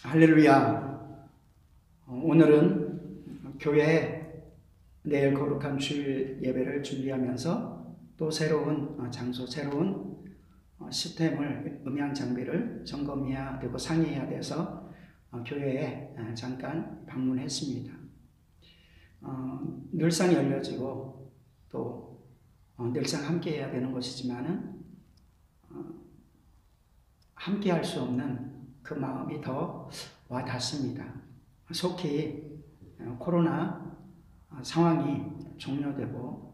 할렐루야. 오늘은 교회에 내일 거룩한 주일 예배를 준비하면서 또 새로운 장소, 새로운 시스템을, 음향 장비를 점검해야 되고 상의해야 돼서 교회에 잠깐 방문했습니다. 늘상 열려지고 또 늘상 함께 해야 되는 것이지만은 함께 할 수 없는 그 마음이 더 와닿습니다. 속히 코로나 상황이 종료되고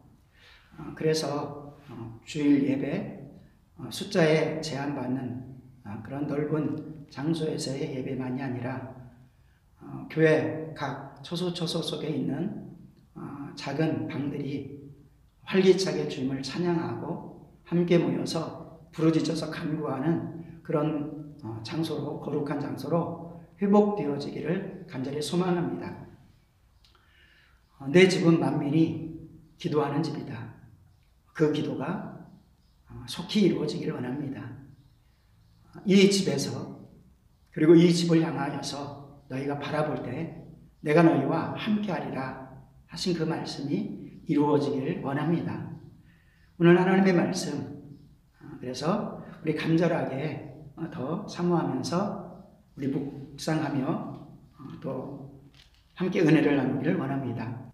그래서 주일 예배 숫자에 제한받는 그런 넓은 장소에서의 예배만이 아니라 교회 각 초소 속에 있는 작은 방들이 활기차게 주님을 찬양하고 함께 모여서 부르짖어서 간구하는 그런 장소로, 거룩한 장소로 회복되어지기를 간절히 소망합니다. 내 집은 만민이 기도하는 집이다. 그 기도가 속히 이루어지기를 원합니다. 이 집에서 그리고 이 집을 향하여서 너희가 바라볼 때 내가 너희와 함께하리라 하신 그 말씀이 이루어지기를 원합니다. 오늘 하나님의 말씀, 그래서 우리 간절하게 더 사모하면서 우리 묵상하며 또 함께 은혜를 나누기를 원합니다.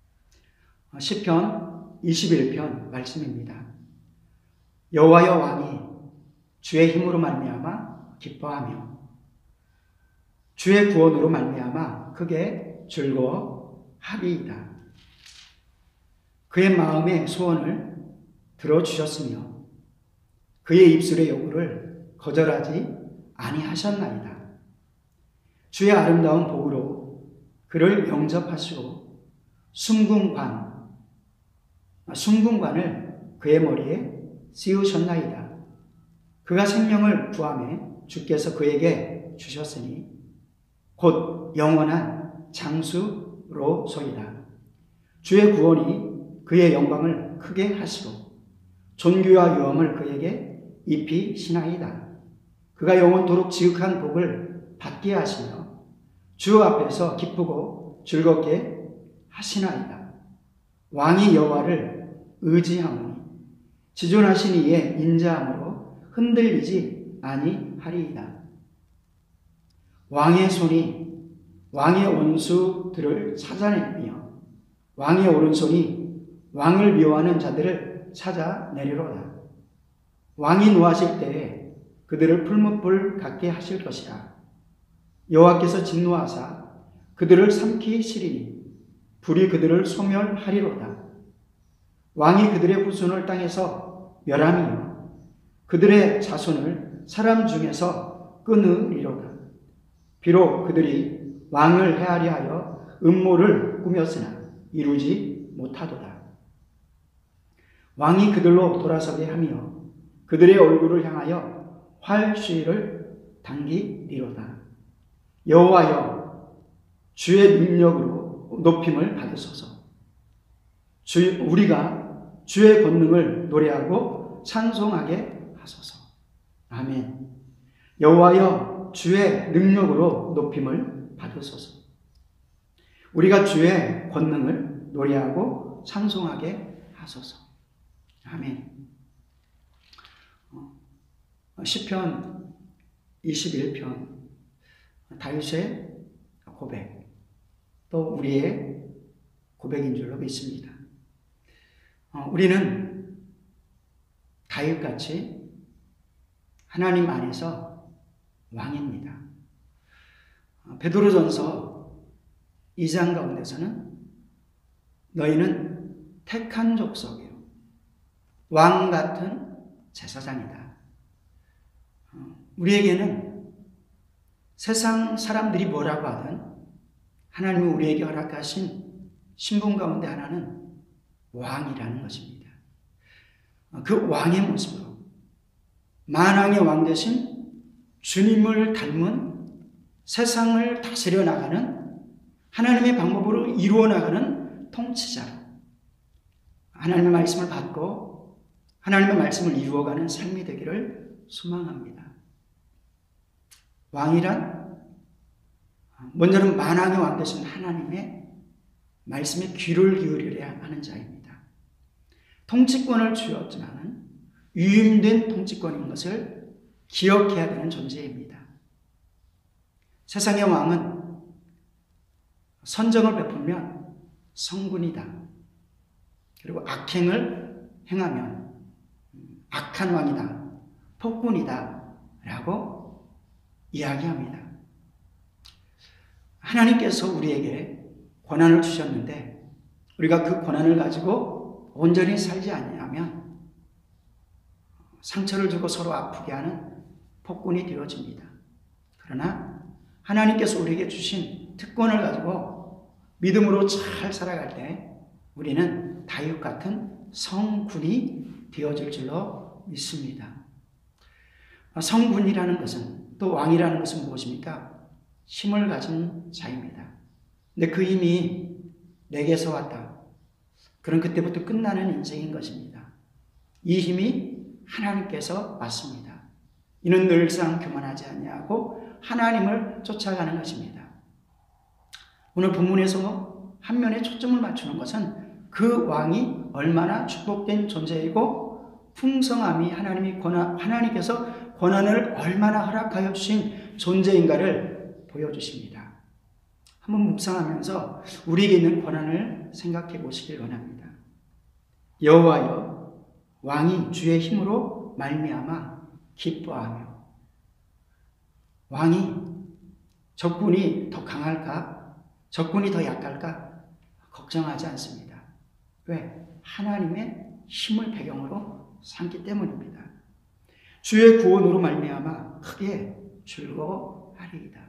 시편 21편 말씀입니다. 여호와여 왕이 주의 힘으로 말미암아 기뻐하며 주의 구원으로 말미암아 크게 즐거워하리이다. 그의 마음의 소원을 들어주셨으며 그의 입술의 요구를 거절하지 아니하셨나이다. 주의 아름다운 복으로 그를 영접하시고 순금관을 그의 머리에 씌우셨나이다. 그가 생명을 구하매 주께서 그에게 주셨으니 곧 영원한 장수로소이다. 주의 구원이 그의 영광을 크게 하시고 존귀와 유엄을 그에게 입히시나이다. 그가 영원토록 지극한 복을 받게 하시며 주 앞에서 기쁘고 즐겁게 하시나이다. 왕이 여호와를 의지하오니 지존하신 이의 인자함으로 흔들리지 아니하리이다. 왕의 손이 왕의 원수들을 찾아내며 왕의 오른손이 왕을 미워하는 자들을 찾아내리로다. 왕이 노하실 때에 그들을 풀무불 같게 하실 것이라. 여호와께서 진노하사 그들을 삼키시리니 불이 그들을 소멸하리로다. 왕이 그들의 후손을 땅에서 멸하며 그들의 자손을 사람 중에서 끊으리로다. 비록 그들이 왕을 해하려 하여 음모를 꾸몄으나 이루지 못하도다. 왕이 그들로 돌아서게 하며 그들의 얼굴을 향하여 활시위를 당기리로다. 여호와여 주의 능력으로 높임을 받으소서. 우리가 주의 권능을 노래하고 찬송하게 하소서. 아멘. 여호와여 주의 능력으로 높임을 받으소서. 우리가 주의 권능을 노래하고 찬송하게 하소서. 아멘. 시편 21편 다윗의 고백, 또 우리의 고백인 줄로 믿습니다. 우리는 다윗같이 하나님 안에서 왕입니다. 베드로전서 2장 가운데서는 너희는 택한 족속이요 왕 같은 제사장이다. 우리에게는 세상 사람들이 뭐라고 하든 하나님이 우리에게 허락하신 신분 가운데 하나는 왕이라는 것입니다. 그 왕의 모습으로 만왕의 왕 되신 주님을 닮은 세상을 다스려 나가는 하나님의 방법으로 이루어 나가는 통치자로 하나님의 말씀을 받고 하나님의 말씀을 이루어가는 삶이 되기를 소망합니다. 왕이란 먼저는 만왕의 왕 되신 하나님의 말씀에 귀를 기울여야 하는 자입니다. 통치권을 주었지만 위임된 통치권인 것을 기억해야 되는 존재입니다. 세상의 왕은 선정을 베풀면 성군이다. 그리고 악행을 행하면 악한 왕이다, 폭군이다 라고 이야기합니다. 하나님께서 우리에게 권한을 주셨는데 우리가 그 권한을 가지고 온전히 살지 않으면 상처를 주고 서로 아프게 하는 폭군이 되어집니다. 그러나 하나님께서 우리에게 주신 특권을 가지고 믿음으로 잘 살아갈 때 우리는 다윗 같은 성군이 되어질 줄로 믿습니다. 성군이라는 것은, 또 왕이라는 것은 무엇입니까? 힘을 가진 자입니다. 근데 그 힘이 내게서 왔다. 그럼 그때부터 끝나는 인생인 것입니다. 이 힘이 하나님께서 왔습니다. 이는 늘상 교만하지 아니하고 하나님을 쫓아가는 것입니다. 오늘 본문에서 한 면에 초점을 맞추는 것은 그 왕이 얼마나 축복된 존재이고 풍성함이 하나님께서 권한을 얼마나 허락하여 주신 존재인가를 보여주십니다. 한번 묵상하면서 우리에게 있는 권한을 생각해 보시길 원합니다. 여호와여, 왕이 주의 힘으로 말미암아 기뻐하며. 왕이 적군이 더 강할까? 적군이 더 약할까? 걱정하지 않습니다. 왜? 하나님의 힘을 배경으로 삼기 때문입니다. 주의 구원으로 말미암아 크게 즐거워하리이다.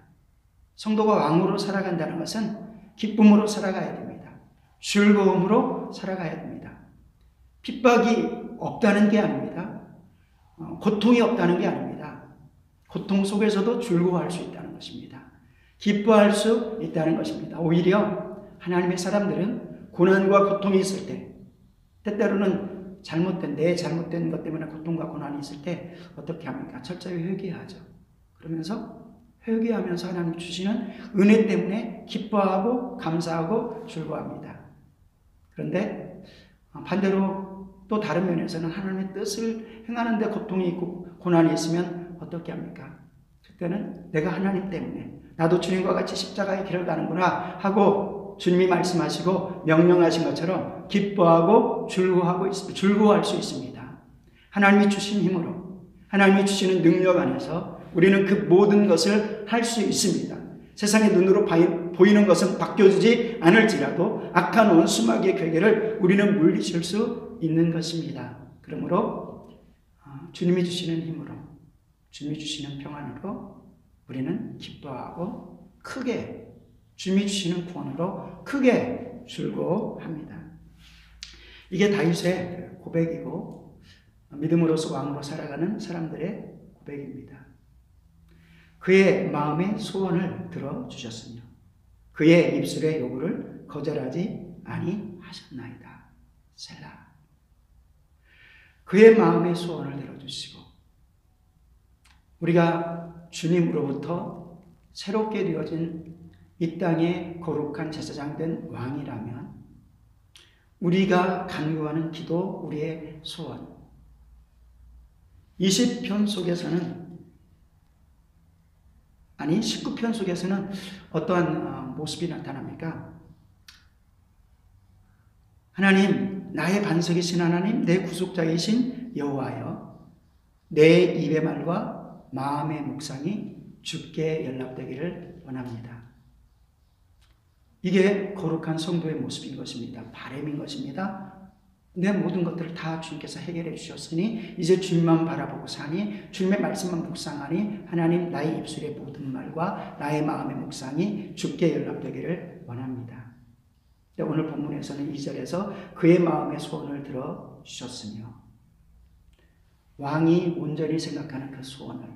성도가 왕으로 살아간다는 것은 기쁨으로 살아가야 됩니다. 즐거움으로 살아가야 됩니다. 핍박이 없다는 게 아닙니다. 고통이 없다는 게 아닙니다. 고통 속에서도 즐거워할 수 있다는 것입니다. 기뻐할 수 있다는 것입니다. 오히려 하나님의 사람들은 고난과 고통이 있을 때, 때때로는 내 잘못된 것 때문에 고통과 고난이 있을 때 어떻게 합니까? 철저히 회개하죠. 그러면서 회개하면서 하나님 주시는 은혜 때문에 기뻐하고 감사하고 즐거워합니다. 그런데 반대로 또 다른 면에서는 하나님의 뜻을 행하는 데 고통이 있고 고난이 있으면 어떻게 합니까? 그때는 내가 하나님 때문에 나도 주님과 같이 십자가의 길을 가는구나 하고 주님이 말씀하시고 명령하신 것처럼 기뻐하고 즐거워할 수 있습니다. 하나님이 주신 힘으로, 하나님이 주시는 능력 안에서 우리는 그 모든 것을 할 수 있습니다. 세상의 눈으로 보이는 것은 바뀌어지지 않을지라도 악한 원수마귀의 괴계를 우리는 물리칠 수 있는 것입니다. 그러므로 주님이 주시는 힘으로, 주님이 주시는 평안으로 우리는 기뻐하고 크게, 주님이 주시는 구원으로 크게 즐거워합니다. 이게 다윗의 고백이고 믿음으로서 왕으로 살아가는 사람들의 고백입니다. 그의 마음의 소원을 들어주셨으며 그의 입술의 요구를 거절하지 아니하셨나이다. 셀라. 그의 마음의 소원을 들어주시고 우리가 주님으로부터 새롭게 되어진 이 땅의 거룩한 제사장 된 왕이라면 우리가 간구하는 기도, 우리의 소원. 20편 속에서는 19편 속에서는 어떠한 모습이 나타납니까? 하나님, 나의 반석이신 하나님, 내 구속자이신 여호와여, 내 입의 말과 마음의 묵상이 주께 연락되기를 원합니다. 이게 거룩한 성도의 모습인 것입니다. 바람인 것입니다. 내 모든 것들을 다 주님께서 해결해 주셨으니 이제 주님만 바라보고 사니, 주님의 말씀만 묵상하니 하나님, 나의 입술의 모든 말과 나의 마음의 묵상이 주께 연락되기를 원합니다. 오늘 본문에서는 2절에서 그의 마음의 소원을 들어주셨으며, 왕이 온전히 생각하는 그 소원을,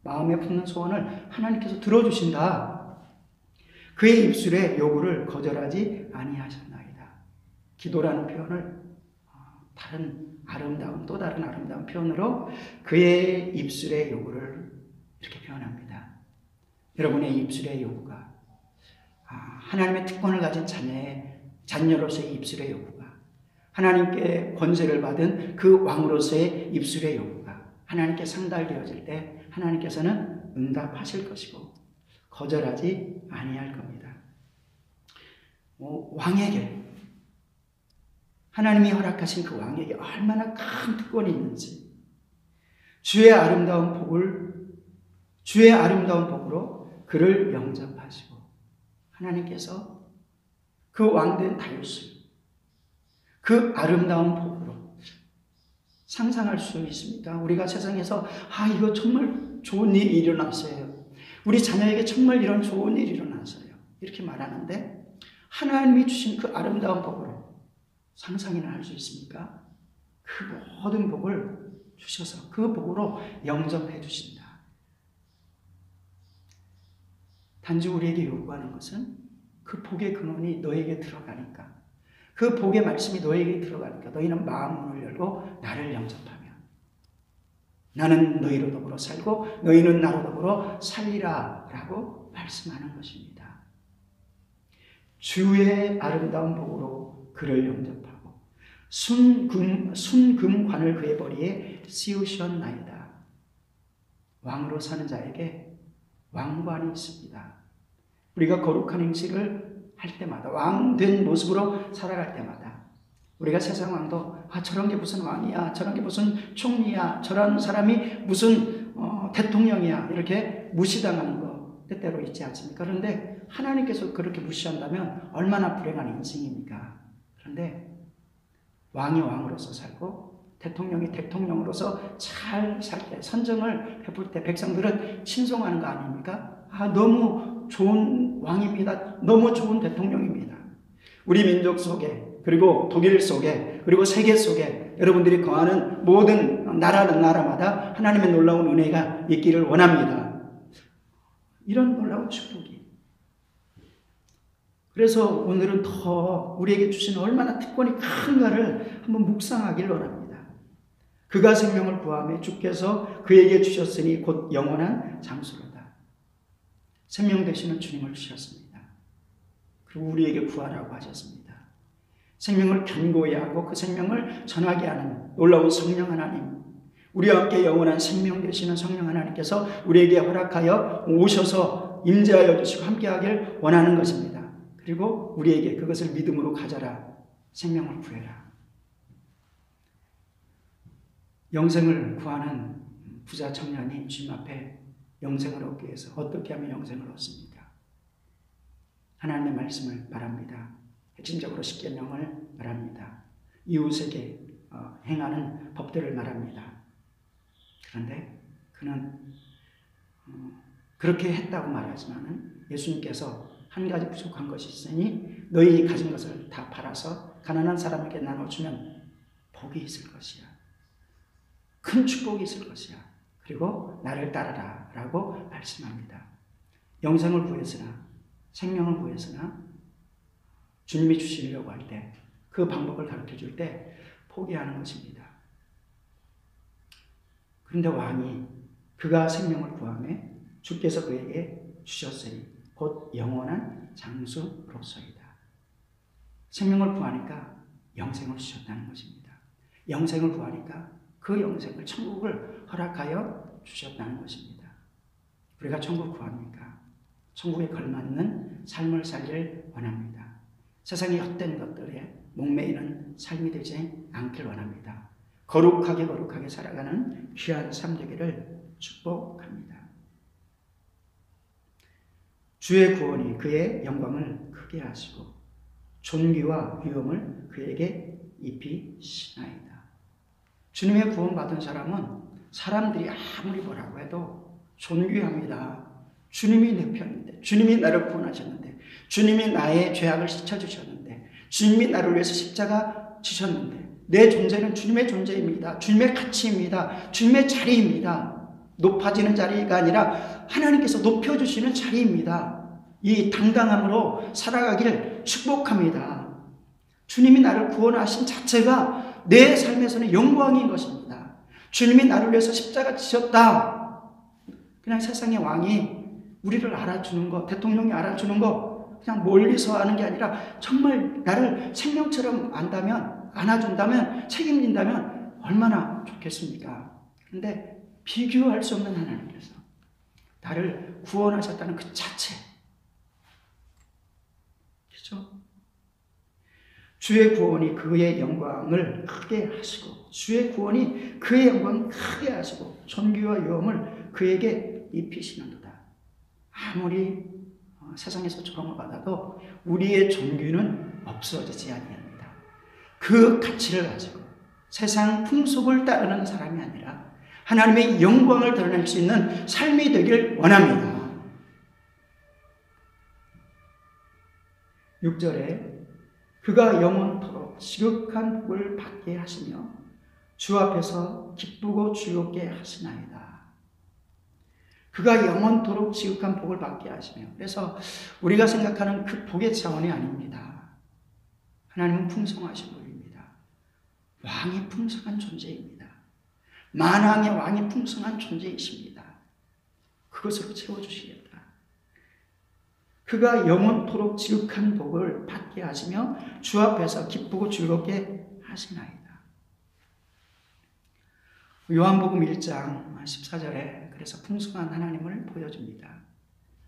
마음에 품는 소원을 하나님께서 들어주신다. 그의 입술의 요구를 거절하지 아니하셨나이다. 기도라는 표현을 또 다른 아름다운 표현으로 그의 입술의 요구를 이렇게 표현합니다. 여러분의 입술의 요구가 하나님의 특권을 가진 자녀로서의 입술의 요구가, 하나님께 권세를 받은 그 왕으로서의 입술의 요구가 하나님께 상달되어질 때 하나님께서는 응답하실 것이고 거절하지 아니할 겁니다. 왕에게, 하나님이 허락하신 그 왕에게 얼마나 큰 특권이 있는지, 주의 아름다운 복으로 그를 영접하시고, 하나님께서 그 왕된 다윗을 그 아름다운 복으로 상상할 수 있습니다. 우리가 세상에서 이거 정말 좋은 일이 일어났어요, 우리 자녀에게 정말 이런 좋은 일이 일어났어요, 이렇게 말하는데 하나님이 주신 그 아름다운 복으로 상상이나 할 수 있습니까? 그 모든 복을 주셔서 그 복으로 영접해 주신다. 단지 우리에게 요구하는 것은 그 복의 근원이 너에게 들어가니까, 그 복의 말씀이 너에게 들어가니까 너희는 마음문을 열고 나를 영접하면 나는 너희로 더불어 살고 너희는 나로 더불어 살리라 라고 말씀하는 것입니다. 주의 아름다운 복으로 그를 영접하고 순금관을 그의 머리에 씌우셨나이다. 왕으로 사는 자에게 왕관이 있습니다. 우리가 거룩한 행실을 할 때마다, 왕된 모습으로 살아갈 때마다, 우리가 세상 왕도 저런 게 무슨 왕이야, 저런 게 무슨 총리야, 저런 사람이 무슨 대통령이야, 이렇게 무시당하는 거 때때로 있지 않습니까? 그런데 하나님께서 그렇게 무시한다면 얼마나 불행한 인생입니까? 그런데 왕이 왕으로서 살고 대통령이 대통령으로서 잘 살 때, 선정을 베풀 때 백성들은 신송하는 거 아닙니까? 너무 좋은 왕입니다, 너무 좋은 대통령입니다. 우리 민족 속에, 그리고 독일 속에, 그리고 세계 속에 여러분들이 거하는 모든 나라마다 하나님의 놀라운 은혜가 있기를 원합니다. 이런 놀라운 축복이. 그래서 오늘은 더 우리에게 주신 얼마나 특권이 큰가를 한번 묵상하길 원합니다. 그가 생명을 구하며 주께서 그에게 주셨으니 곧 영원한 장수로다. 생명 되시는 주님을 주셨습니다. 그리고 우리에게 구하라고 하셨습니다. 생명을 견고히 하고 그 생명을 전하게 하는 놀라운 성령 하나님, 우리와 함께 영원한 생명 되시는 성령 하나님께서 우리에게 허락하여 오셔서 임재하여 주시고 함께하길 원하는 것입니다. 그리고 우리에게 그것을 믿음으로 가져라. 생명을 구해라. 영생을 구하는 부자 청년이 주님 앞에 영생을 얻기 위해서 어떻게 하면 영생을 얻습니까? 하나님의 말씀을 말합니다. 핵심적으로 십계명을 말합니다. 이웃에게 행하는 법들을 말합니다. 그런데 그는 그렇게 했다고 말하지만은 예수님께서 한 가지 부족한 것이 있으니 너희 가진 것을 다 팔아서 가난한 사람에게 나눠주면 복이 있을 것이야. 큰 축복이 있을 것이야. 그리고 나를 따르라 라고 말씀합니다. 영생을 구했으나, 생명을 구했으나 주님이 주시려고 할 때, 그 방법을 가르쳐 줄 때 포기하는 것입니다. 그런데 왕이 그가 생명을 구하며 주께서 그에게 주셨으니 곧 영원한 장수로서이다. 생명을 구하니까 영생을 주셨다는 것입니다. 영생을 구하니까 그 영생을, 천국을 허락하여 주셨다는 것입니다. 우리가 천국 구합니까? 천국에 걸맞는 삶을 살길 원합니다. 세상의 헛된 것들에 목매이는 삶이 되지 않길 원합니다. 거룩하게 살아가는 귀한 삶 되기를 축복합니다. 주의 구원이 그의 영광을 크게 하시고 존귀와 위엄을 그에게 입히시나이다. 주님의 구원받은 사람은 사람들이 아무리 뭐라고 해도 존귀합니다. 주님이 내 편인데, 주님이 나를 구원하셨는데, 주님이 나의 죄악을 씻어주셨는데, 주님이 나를 위해서 십자가 지셨는데, 내 존재는 주님의 존재입니다. 주님의 가치입니다. 주님의 자리입니다. 높아지는 자리가 아니라 하나님께서 높여주시는 자리입니다. 이 당당함으로 살아가길 축복합니다. 주님이 나를 구원하신 자체가 내 삶에서는 영광인 것입니다. 주님이 나를 위해서 십자가 지셨다. 그냥 세상의 왕이 우리를 알아주는 것, 대통령이 알아주는 것, 그냥 멀리서 하는 게 아니라 정말 나를 생명처럼 안아준다면, 책임진다면 얼마나 좋겠습니까? 그런데 비교할 수 없는 하나님께서 나를 구원하셨다는 그 자체, 그렇죠? 주의 구원이 그의 영광을 크게 하시고, 주의 구원이 그의 영광을 크게 하시고 존귀와 영을 그에게 입히시는도다. 아무리 세상에서 조롱을 받아도 우리의 존귀는 없어지지 아니합니다. 그 가치를 가지고 세상 풍속을 따르는 사람이 아니라 하나님의 영광을 드러낼 수 있는 삶이 되길 원합니다. 6절에 그가 영원토록 지극한 복을 받게 하시며 주 앞에서 기쁘고 즐겁게 하시나이다. 그가 영원토록 지극한 복을 받게 하시며, 그래서 우리가 생각하는 그 복의 차원이 아닙니다. 하나님은 풍성하신 분입니다. 왕이 풍성한 존재입니다. 만왕의 왕이 풍성한 존재이십니다. 그것으로 채워주시겠다. 그가 영원토록 지극한 복을 받게 하시며 주 앞에서 기쁘고 즐겁게 하시나이다. 요한복음 1장 14절에 그래서 풍성한 하나님을 보여줍니다.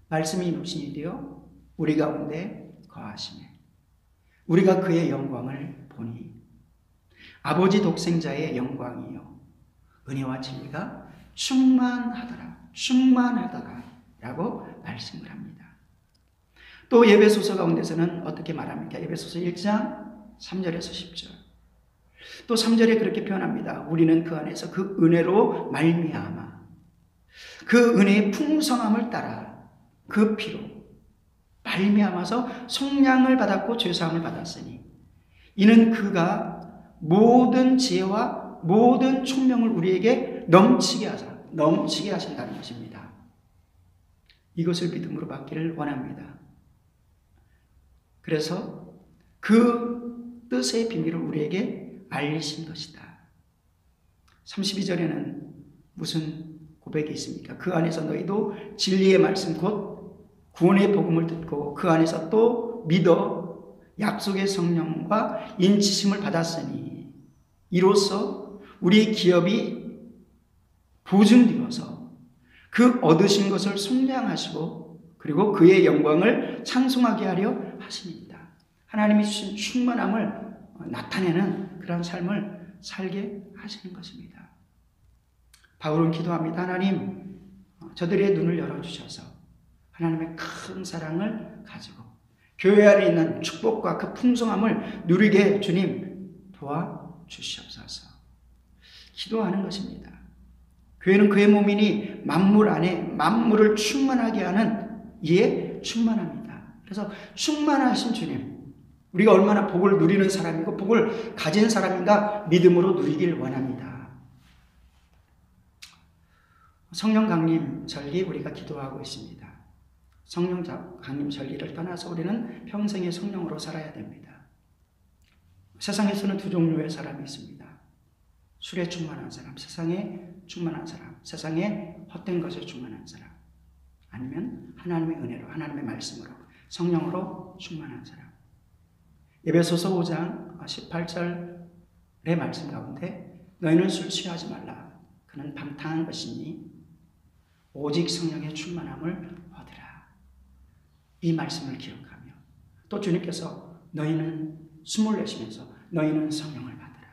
말씀이 육신이 되어 우리 가운데 거하시매 우리가 그의 영광을 보니 아버지 독생자의 영광이요 은혜와 진리가 충만하더라 라고 말씀을 합니다. 또 에베소서 가운데서는 어떻게 말합니까? 에베소서 1장 3절에서 10절. 또 3절에 그렇게 표현합니다. 우리는 그 안에서 그 은혜로 말미암아 그 은혜의 풍성함을 따라 그 피로 말미암아서 속량을 받았고 죄사함을 받았으니 이는 그가 모든 지혜와 모든 총명을 우리에게 넘치게 하신다는 것입니다. 이것을 믿음으로 받기를 원합니다. 그래서 그 뜻의 비밀을 우리에게 알리신 것이다. 32절에는 무슨 고백이 있습니까? 그 안에서 너희도 진리의 말씀 곧 구원의 복음을 듣고 그 안에서 또 믿어 약속의 성령과 인치심을 받았으니 이로써 우리 기업이 보증되어서 그 얻으신 것을 속량하시고 그리고 그의 영광을 찬송하게 하려 하십니다. 하나님이 주신 충만함을 나타내는 그런 삶을 살게 하시는 것입니다. 바울은 기도합니다. 하나님, 저들의 눈을 열어주셔서 하나님의 큰 사랑을 가지고 교회 안에 있는 축복과 그 풍성함을 누리게 주님 도와주시옵소서. 기도하는 것입니다. 교회는 그의 몸이니 만물 안에 만물을 충만하게 하는 이에 충만합니다. 그래서 충만하신 주님, 우리가 얼마나 복을 누리는 사람이고 복을 가진 사람인가 믿음으로 누리길 원합니다. 성령 강림 절기 우리가 기도하고 있습니다. 성령 강림 절기를 떠나서 우리는 평생의 성령으로 살아야 됩니다. 세상에서는 두 종류의 사람이 있습니다. 술에 충만한 사람, 세상에 충만한 사람, 세상에 헛된 것에 충만한 사람, 아니면 하나님의 은혜로, 하나님의 말씀으로, 성령으로 충만한 사람. 에베소서 5장 18절의 말씀 가운데 너희는 술 취하지 말라. 그는 방탕한 것이니 오직 성령의 충만함을 얻으라. 이 말씀을 기억하며 또 주님께서 너희는 숨을 내쉬면서 너희는 성령을 받으라.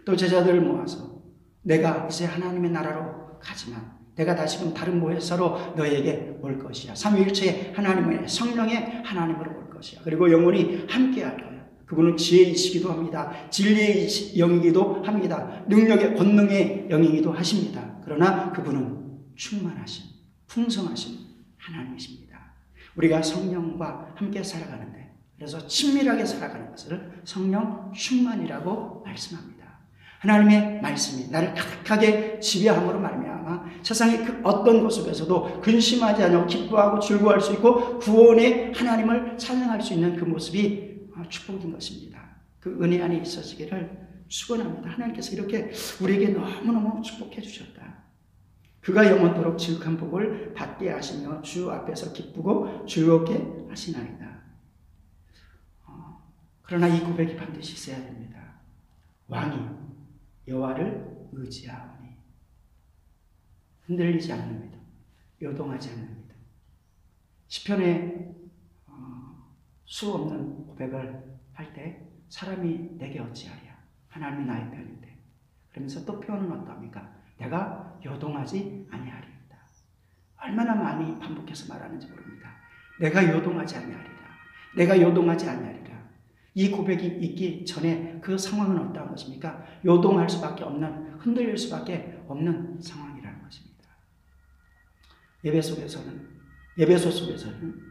또 제자들을 모아서 내가 이제 하나님의 나라로 가지만 내가 다시금 다른 모회사로 너희에게 올 것이야. 삼위일체의 하나님의 성령의 하나님으로 올 것이야. 그리고 영원히 함께할 거야. 그분은 지혜이시기도 합니다. 진리의 영이기도 합니다. 능력의 권능의 영이기도 하십니다. 그러나 그분은 충만하신 풍성하신 하나님이십니다. 우리가 성령과 함께 살아가는데 그래서 친밀하게 살아가는 것을 성령 충만이라고 말씀합니다. 하나님의 말씀이 나를 가득하게 지배함으로 말미암아 세상의 그 어떤 것 속에서도 근심하지 않고 기뻐하고 즐거워할 수 있고 구원의 하나님을 찬양할 수 있는 그 모습이 축복인 것입니다. 그 은혜 안에 있어지기를 축원합니다. 하나님께서 이렇게 우리에게 너무너무 축복해 주셨다. 그가 영원토록 지극한 복을 받게 하시며 주 앞에서 기쁘고 즐겁게 하시나이다. 그러나 이 고백이 반드시 있어야 됩니다. 왕이 여호와를 의지하오니 흔들리지 않는 믿음, 요동하지 않는 믿음. 시편에 수 없는 고백을 할 때 사람이 내게 어찌하랴 하나님이 나의 편인데, 그러면서 또 표현은 어떠합니까? 내가 요동하지 아니하리이다. 얼마나 많이 반복해서 말하는지 모릅니다. 내가 요동하지 아니하리라. 내가 요동하지 아니하리라. 이 고백이 있기 전에 그 상황은 어떠한 것입니까? 요동할 수밖에 없는, 흔들릴 수밖에 없는 상황이라는 것입니다. 예배소 속에서는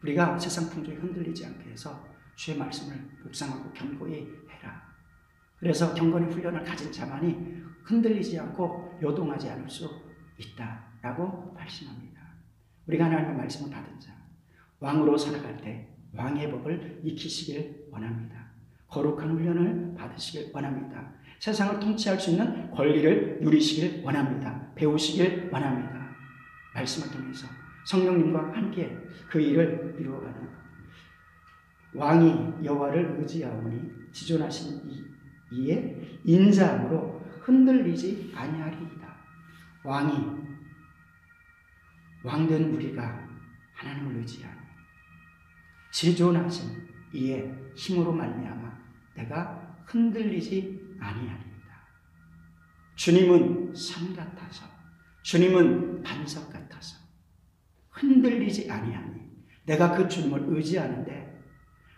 우리가 세상 풍조에 흔들리지 않게 해서 주의 말씀을 묵상하고 견고히 해라. 그래서 경건의 훈련을 가진 자만이 흔들리지 않고 요동하지 않을 수 있다라고 말씀합니다. 우리가 하나님의 말씀을 받은 자, 왕으로 살아갈 때 왕의 법을 익히시길 원합니다. 거룩한 훈련을 받으시길 원합니다. 세상을 통치할 수 있는 권리를 누리시길 원합니다. 배우시길 원합니다. 말씀을 통해서 성령님과 함께 그 일을 이루어가는 왕이 여호와를 의지하오니 지존하신 이에 인자함으로 흔들리지 아니하리이다. 왕된 우리가 하나님을 의지하니 지존하신 이의 힘으로 말미암아 내가 흔들리지 아니하리이다. 주님은 산 같아서, 주님은 반석 같아서 흔들리지 아니하니 내가 그 주님을 의지하는데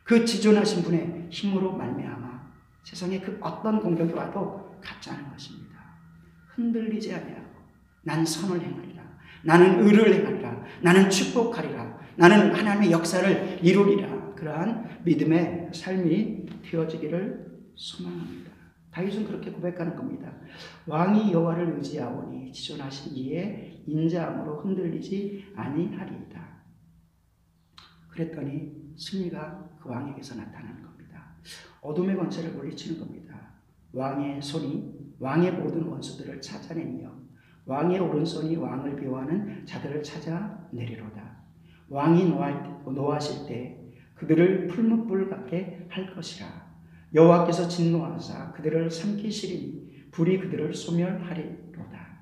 그 지존하신 분의 힘으로 말미암아 세상에 그 어떤 공격이 와도 갖지 않은 것입니다. 흔들리지 아니하고 나는 선을 행하리라, 나는 의를 행하리라, 나는 축복하리라, 나는 하나님의 역사를 이루리라. 그러한 믿음의 삶이 되어지기를 소망합니다. 다윗은 그렇게 고백하는 겁니다. 왕이 여호와를 의지하오니 지존하신 이에 인자함으로 흔들리지 아니하리이다. 그랬더니 승리가 그 왕에게서 나타나는 겁니다. 어둠의 권세를 물리치는 겁니다. 왕의 손이 왕의 모든 원수들을 찾아내며 왕의 오른손이 왕을 비호하는 자들을 찾아내리로다. 왕이 노하실 때 그들을 풀무불 같게 할 것이라. 여호와께서 진노하사 그들을 삼키시리니 불이 그들을 소멸하리로다.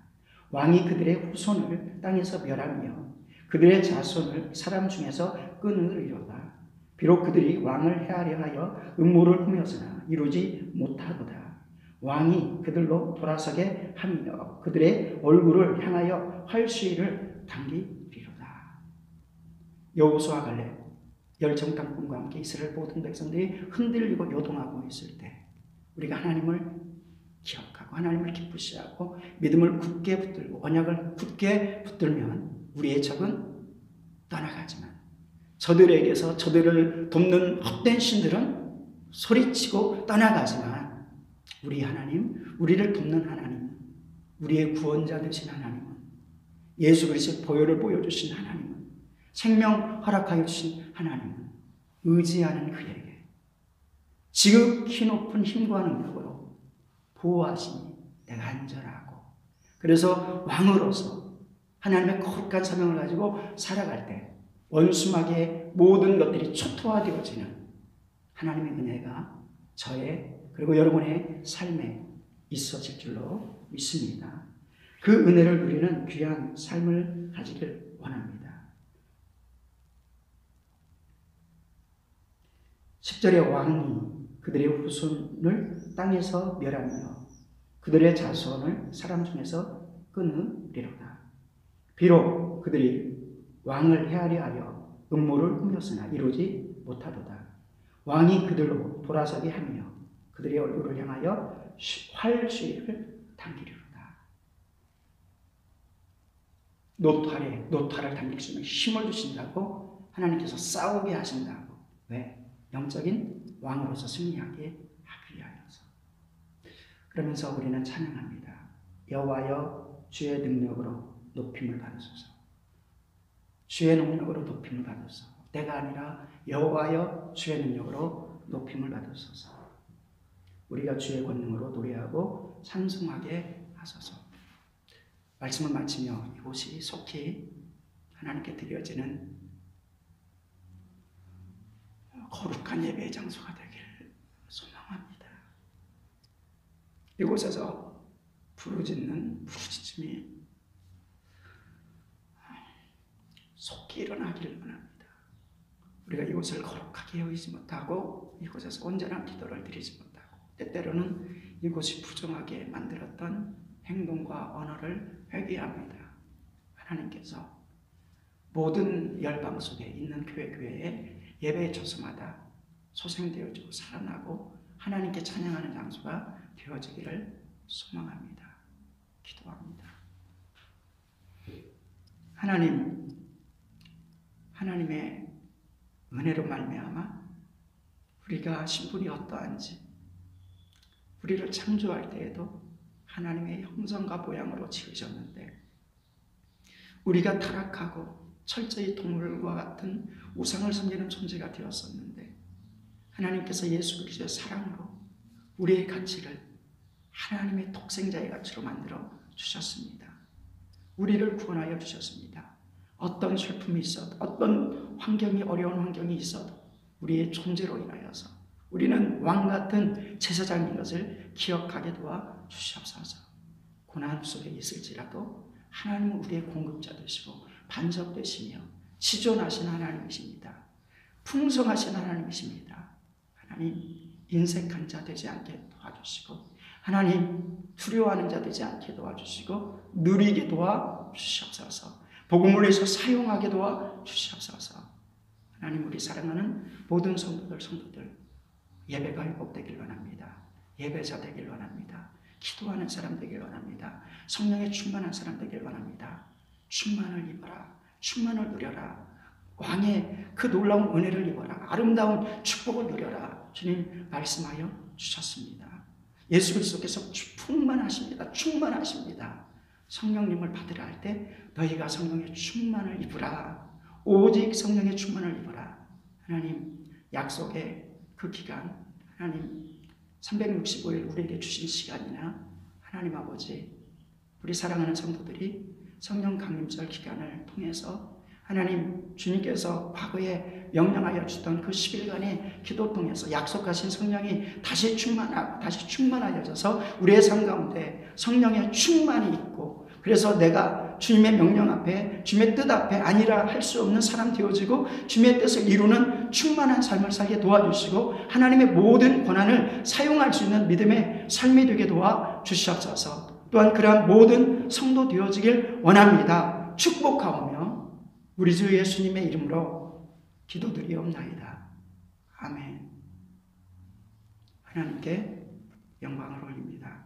왕이 그들의 후손을 땅에서 멸하며 그들의 자손을 사람 중에서 끊으리로다. 비록 그들이 왕을 헤아려 하여 음모를 꾸몄으나 이루지 못하도다. 왕이 그들로 돌아서게 하며 그들의 얼굴을 향하여 활시위를 당기리로다. 여호수아 갈렙 열정탐꾼과 함께 이스라엘 모든 백성들이 흔들리고 요동하고 있을 때 우리가 하나님을 기억하고 하나님을 기쁘시하고 믿음을 굳게 붙들고 언약을 굳게 붙들면 우리의 적은 떠나가지만 저들에게서 저들을 돕는 헛된 신들은 소리치고 떠나가지만 우리 하나님, 우리를 돕는 하나님, 우리의 구원자 되신 하나님은 예수 그리스도의 보혈을 보여주신 하나님은 생명 허락하여 주신 하나님은 의지하는 그에게 지극히 높은 힘과 능력으로 보호하시니 내가 안전하고 그래서 왕으로서 하나님의 거룩한 사명을 가지고 살아갈 때 원수막의 모든 것들이 초토화되어지는 하나님의 은혜가 저의 그리고 여러분의 삶에 있어질 줄로 믿습니다. 그 은혜를 누리는 귀한 삶을 가지길 원합니다. 10절에 왕이 그들의 후손을 땅에서 멸하며 그들의 자손을 사람 중에서 끊으리로다. 비록 그들이 왕을 헤아려 하여 음모를 꾸몄으나 이루지 못하도다. 왕이 그들로 돌아서게 하며 그들의 얼굴을 향하여 활시위를 당기리로다. 노타를 당길 수 있는 힘을 주신다고 하나님께서 싸우게 하신다고. 왜? 영적인 왕으로서 승리하게 하기 위하여서. 그러면서 우리는 찬양합니다. 여호와여 주의 능력으로 높임을 받으소서. 주의 능력으로 높임을 받으소서. 내가 아니라 여호와여 주의 능력으로 높임을 받으소서. 우리가 주의 권능으로 노래하고 찬송하게 하소서. 말씀을 마치며 이곳이 속히 하나님께 드려지는 거룩한 예배의 장소가 되길 이곳에서 부르짖는 부르짖음이 속히 일어나기를 원합니다. 우리가 이곳을 거룩하게 여기지 못하고 이곳에서 온전한 기도를 드리지 못하고 때때로는 이곳이 부정하게 만들었던 행동과 언어를 회개합니다. 하나님께서 모든 열방 속에 있는 교회에 예배의 초소마다 소생되어지고 살아나고 하나님께 찬양하는 장소가 되어지기를 소망합니다. 기도합니다. 하나님의 은혜로 말미암아 우리가 신분이 어떠한지, 우리를 창조할 때에도 하나님의 형상과 모양으로 지으셨는데 우리가 타락하고 철저히 동물과 같은 우상을 섬기는 존재가 되었었는데 하나님께서 예수 그리스도의 사랑으로 우리의 가치를 하나님의 독생자의 가치로 만들어 주셨습니다. 우리를 구원하여 주셨습니다. 어떤 슬픔이 있어도, 어떤 환경이, 어려운 환경이 있어도 우리의 존재로 인하여서 우리는 왕 같은 제사장인 것을 기억하게 도와 주시옵소서. 고난 속에 있을지라도 하나님은 우리의 공급자 되시고 반석 되시며 지존하신 하나님이십니다. 풍성하신 하나님이십니다. 하나님, 인색한 자 되지 않게 도와주시고 하나님, 두려워하는 자 되지 않게 도와주시고 누리게 도와주시옵소서. 복음을 위해서 사용하게 도와주시옵소서. 하나님, 우리 사랑하는 모든 성도들 예배가 회복되길 원합니다. 예배자 되길 원합니다. 기도하는 사람 되길 원합니다. 성령에 충만한 사람 되길 원합니다. 충만을 입어라. 충만을 누려라. 왕의 그 놀라운 은혜를 입어라. 아름다운 축복을 누려라. 주님 말씀하여 주셨습니다. 예수 그리스도께서 충만하십니다. 충만하십니다. 성령님을 받으라 할 때 너희가 성령의 충만을 입으라. 오직 성령의 충만을 입어라. 하나님, 약속의 그 기간, 하나님 365일 우리에게 주신 시간이나 하나님 아버지, 우리 사랑하는 성도들이 성령 강림절 기간을 통해서 하나님 주님께서 과거에 명령하여 주던 그 10일간의 기도 통해서 약속하신 성령이 다시 충만하여져서 우리의 삶 가운데 성령의 충만이 있고, 그래서 내가 주님의 명령 앞에, 주님의 뜻 앞에 아니라 할 수 없는 사람 되어지고 주님의 뜻을 이루는 충만한 삶을 살게 도와주시고 하나님의 모든 권한을 사용할 수 있는 믿음의 삶이 되게 도와주시옵소서. 또한 그러한 모든 성도 되어지길 원합니다. 축복하오며 우리 주 예수님의 이름으로 기도드리옵나이다. 아멘. 하나님께 영광을 올립니다.